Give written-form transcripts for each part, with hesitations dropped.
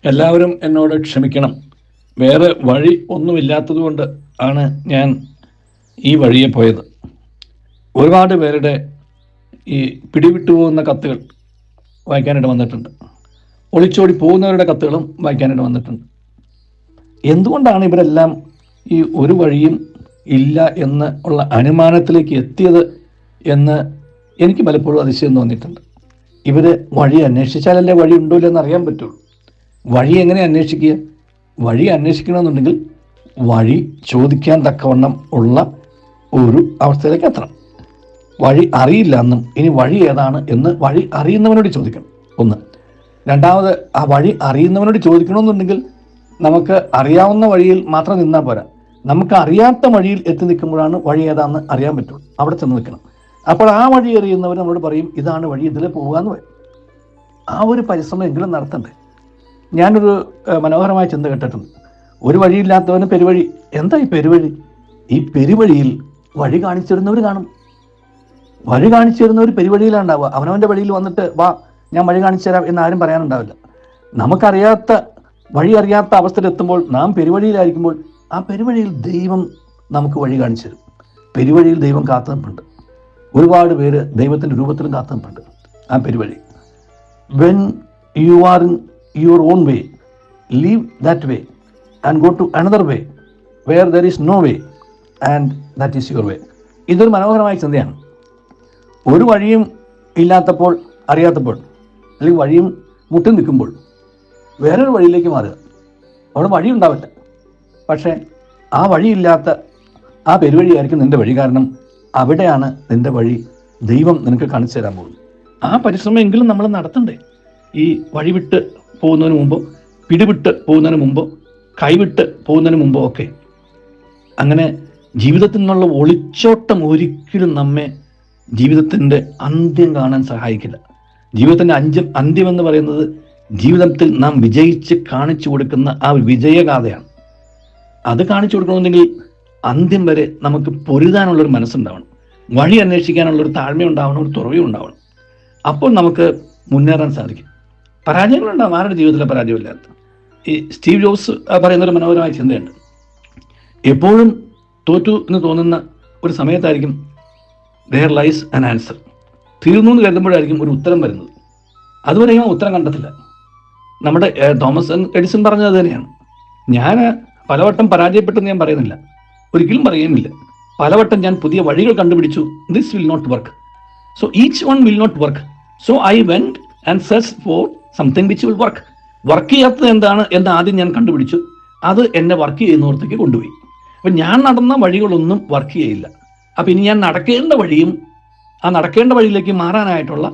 എല്ലാവരും എന്നോട് ക്ഷമിക്കണം. വേറെ വഴി ഒന്നുമില്ലാത്തതുകൊണ്ട് ആണ് ഞാൻ ഈ വഴിയെ പോയത്. ഒരുപാട് പേരുടെ ഈ പിടിവിട്ടു പോകുന്ന കത്തുകൾ വായിക്കാനായിട്ട് വന്നിട്ടുണ്ട്. ഒളിച്ചോടി പോകുന്നവരുടെ കത്തുകളും വായിക്കാനായിട്ട് വന്നിട്ടുണ്ട്. എന്തുകൊണ്ടാണ് ഇവരെല്ലാം ഈ ഒരു വഴിയും ഇല്ല എന്ന് ഉള്ള അനുമാനത്തിലേക്ക് എത്തിയത് എന്ന് എനിക്ക് പലപ്പോഴും അതിശയം തോന്നിയിട്ടുണ്ട്. ഇവർ വഴി അന്വേഷിച്ചാലല്ലേ വഴി ഉണ്ടോ ഇല്ലെന്ന് അറിയാൻ പറ്റുള്ളൂ. വഴി എങ്ങനെ അന്വേഷിക്കുക? വഴി അന്വേഷിക്കണമെന്നുണ്ടെങ്കിൽ വഴി ചോദിക്കാൻ തക്കവണ്ണം ഉള്ള ഒരു അവസ്ഥയിലേക്ക് എത്തണം. വഴി അറിയില്ല എന്നും ഇനി വഴി ഏതാണ് എന്ന് വഴി അറിയുന്നവനോട് ചോദിക്കണം. ഒന്ന്. രണ്ടാമത്, ആ വഴി അറിയുന്നവനോട് ചോദിക്കണമെന്നുണ്ടെങ്കിൽ നമുക്ക് അറിയാവുന്ന വഴിയിൽ മാത്രം നിന്നാൽ പോരാ. നമുക്ക് അറിയാത്ത വഴിയിൽ എത്തി നിൽക്കുമ്പോഴാണ് വഴി ഏതാണെന്ന് അറിയാൻ പറ്റുള്ളൂ. അവിടെ ചെന്ന് നിൽക്കണം. അപ്പോൾ ആ വഴി അറിയുന്നവർ നമ്മളോട് പറയും ഇതാണ് വഴി, ഇതിൽ പോകാമെന്ന് പറയും. ആ ഒരു പരിശ്രമം എങ്കിലും നടത്തണ്ടേ? ഞാനൊരു മനോഹരമായ ചിന്ത കേട്ടിട്ടുണ്ട്. ഒരു വഴിയില്ലാത്തവന് പെരുവഴി. എന്താ ഈ പെരുവഴി? ഈ പെരുവഴിയിൽ വഴി കാണിച്ചിരുന്നവർ കാണും. വഴി കാണിച്ചിരുന്നവർ പെരുവഴിയിലാണ് ഉണ്ടാവുക. അവനവൻ്റെ വഴിയിൽ വന്നിട്ട് വാ ഞാൻ വഴി കാണിച്ചു തരാം എന്നാരും പറയാനുണ്ടാവില്ല. നമുക്കറിയാത്ത വഴി അറിയാത്ത അവസ്ഥയിൽ എത്തുമ്പോൾ നാം പെരുവഴിയിലായിരിക്കുമ്പോൾ ആ പെരുവഴിയിൽ ദൈവം നമുക്ക് വഴി കാണിച്ചു തരും. പെരുവഴിയിൽ ദൈവം കാത്തു നിൽപ്പുണ്ട്. ഒരുപാട് പേര് ദൈവത്തിൻ്റെ രൂപത്തിലും കാത്തു നിൽപ്പുണ്ട് ആ പെരുവഴി. When you are in your own way, leave that way and go to another way where there is no way and that is your way. ഇതൊരു മനോഹരമായ ചിന്തയാണ്. ഒരു വഴിയും ഇല്ലാത്തപ്പോൾ, അറിയാത്തപ്പോൾ, അല്ലെങ്കിൽ വഴിയും മുട്ടി നിൽക്കുമ്പോൾ വേറൊരു വഴിയിലേക്ക് മാറുക. അവിടെ വഴി ഉണ്ടാവില്ല. പക്ഷേ ആ വഴിയില്ലാത്ത ആ പെരുവഴിയായിരിക്കും നിൻ്റെ വഴി. കാരണം അവിടെയാണ് നിൻ്റെ വഴി ദൈവം നിനക്ക് കാണിച്ചു തരാൻ പോകുന്നത്. ആ പരിശ്രമം എങ്കിലും നമ്മൾ നടത്തണ്ടേ? ഈ വഴി വിട്ട് പോകുന്നതിന് മുമ്പോ, പിടിവിട്ട് പോകുന്നതിന് മുമ്പോ, കൈവിട്ട് പോകുന്നതിന് മുമ്പോ ഒക്കെ. അങ്ങനെ ജീവിതത്തിൽ നിന്നുള്ള ഒളിച്ചോട്ടം ഒരിക്കലും നമ്മെ ജീവിതത്തിൻ്റെ അന്ത്യം കാണാൻ സഹായിക്കില്ല. ജീവിതത്തിൻ്റെ അന്ത്യം എന്ന് പറയുന്നത് ജീവിതത്തിൽ നാം വിജയിച്ച് കാണിച്ചു കൊടുക്കുന്ന ആ ഒരു വിജയഗാഥയാണ്. അത് കാണിച്ചു കൊടുക്കണമെങ്കിൽ അന്ത്യം വരെ നമുക്ക് പൊരുതാനുള്ളൊരു മനസ്സുണ്ടാവണം. വഴി അന്വേഷിക്കാനുള്ളൊരു താഴ്മ ഉണ്ടാവണം, ഒരു തുറവിയും ഉണ്ടാവണം. അപ്പോൾ നമുക്ക് മുന്നേറാൻ സാധിക്കും. പരാജയങ്ങളുണ്ടാവും. ആരുടെ ജീവിതത്തിലെ പരാജയമില്ലാത്ത? ഈ സ്റ്റീവ് ജോബ്സ് പറയുന്നൊരു മനോഹരമായ ചിന്തയുണ്ട്. എപ്പോഴും തോറ്റു എന്ന് തോന്നുന്ന ഒരു സമയത്തായിരിക്കും there lies an answer. തീർന്നു എന്ന് കരുതുമ്പോഴായിരിക്കും ഒരു ഉത്തരം വരുന്നത്. അതുവരെയും ഉത്തരം കണ്ടെത്തില്ല. നമ്മുടെ തോമസ് എഡിസൺ പറഞ്ഞത് അത് തന്നെയാണ്. ഞാൻ പലവട്ടം പരാജയപ്പെട്ടെന്ന് ഞാൻ പറയുന്നില്ല, ഒരിക്കലും പറയുന്നില്ല. പലവട്ടം ഞാൻ പുതിയ വഴികൾ കണ്ടുപിടിച്ചു. This will not work, so each one will not work, so I went and search for something which will work. Work ചെയ്യാത്തത് എന്താണ് എന്ന് ആദ്യം ഞാൻ കണ്ടുപിടിച്ചു. അത് എന്നെ വർക്ക് ചെയ്യുന്നവർക്ക് കൊണ്ടുപോയി. അപ്പം ഞാൻ നടന്ന വഴികളൊന്നും വർക്ക് ചെയ്യില്ല. അപ്പം ഇനി ഞാൻ നടക്കേണ്ട വഴിയും ആ നടക്കേണ്ട വഴിയിലേക്ക് മാറാനായിട്ടുള്ള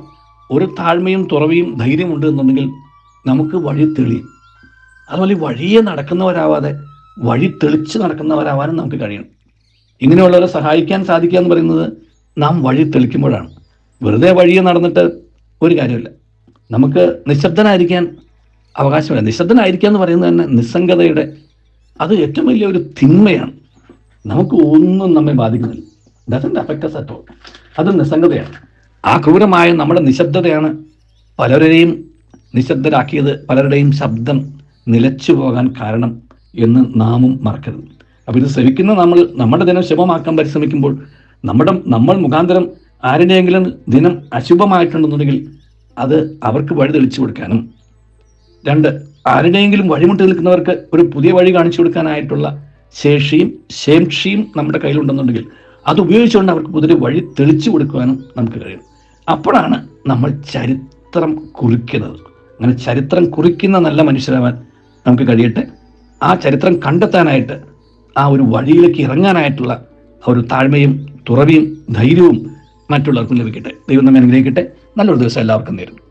ഒരു താഴ്മയും തുറവിയും ധൈര്യമുണ്ട് എന്നുണ്ടെങ്കിൽ നമുക്ക് വഴി തെളിയും. അതുപോലെ വഴിയെ നടക്കുന്നവരാവാതെ വഴി തെളിച്ച് നടക്കുന്നവരാവാനും നമുക്ക് കഴിയണം. ഇങ്ങനെയുള്ളവരെ സഹായിക്കാൻ സാധിക്കുക എന്ന് പറയുന്നത് നാം വഴി തെളിക്കുമ്പോഴാണ്. വെറുതെ വഴിയെ നടന്നിട്ട് ഒരു കാര്യമില്ല. നമുക്ക് നിശബ്ദനായിരിക്കാൻ അവകാശമില്ല. നിശബ്ദനായിരിക്കുക എന്ന് പറയുന്നത് തന്നെ നിസ്സംഗതയുടെ അത് ഏറ്റവും വലിയ ഒരു തിന്മയാണ്. നമുക്ക് ഒന്നും നമ്മെ ബാധിക്കുന്നില്ല. Doesn't affect us at all. അത് നിസ്സംഗതയാണ്. ആ ക്രൂരമായ നമ്മുടെ നിശബ്ദതയാണ് പലരെയും നിശബ്ദരാക്കിയത്, പലരുടെയും ശബ്ദം നിലച്ചു പോകാൻ കാരണം എന്ന് നാമും മറക്കരുത്. അപ്പോൾ ഇത് ശ്രമിക്കുന്ന നമ്മുടെ ദിനം ശുഭമാക്കാൻ പരിശ്രമിക്കുമ്പോൾ നമ്മൾ മുഖാന്തരം ആരുടെയെങ്കിലും ദിനം അശുഭമായിട്ടുണ്ടെന്നുണ്ടെങ്കിൽ അത് അവർക്ക് വഴി തെളിച്ചു കൊടുക്കാനും, രണ്ട്, ആരുടെയെങ്കിലും വഴിമുട്ടി നിൽക്കുന്നവർക്ക് ഒരു പുതിയ വഴി കാണിച്ചു കൊടുക്കാനായിട്ടുള്ള ശേഷിയും ശേംഷിയും നമ്മുടെ കയ്യിലുണ്ടെന്നുണ്ടെങ്കിൽ അത് ഉപയോഗിച്ചുകൊണ്ട് അവർക്ക് പുതിയ വഴി തെളിച്ചു കൊടുക്കുവാനും നമുക്ക് കഴിയും. അപ്പോഴാണ് നമ്മൾ ചരിത്രം കുറിക്കുന്നത്. അങ്ങനെ ചരിത്രം കുറിക്കുന്ന നല്ല മനുഷ്യരാവാൻ നമുക്ക് കഴിയട്ടെ. ആ ചരിത്രം കണ്ടെത്താനായിട്ട്, ആ ഒരു വഴിയിലേക്ക് ഇറങ്ങാനായിട്ടുള്ള ഒരു താഴ്മയും തുറവിയും ധൈര്യവും മറ്റുള്ളവർക്കും ലഭിക്കട്ടെ. ദൈവം നമ്മെ അനുഗ്രഹിക്കട്ടെ. നല്ലൊരു ദിവസം എല്ലാവർക്കും നേരുന്നു.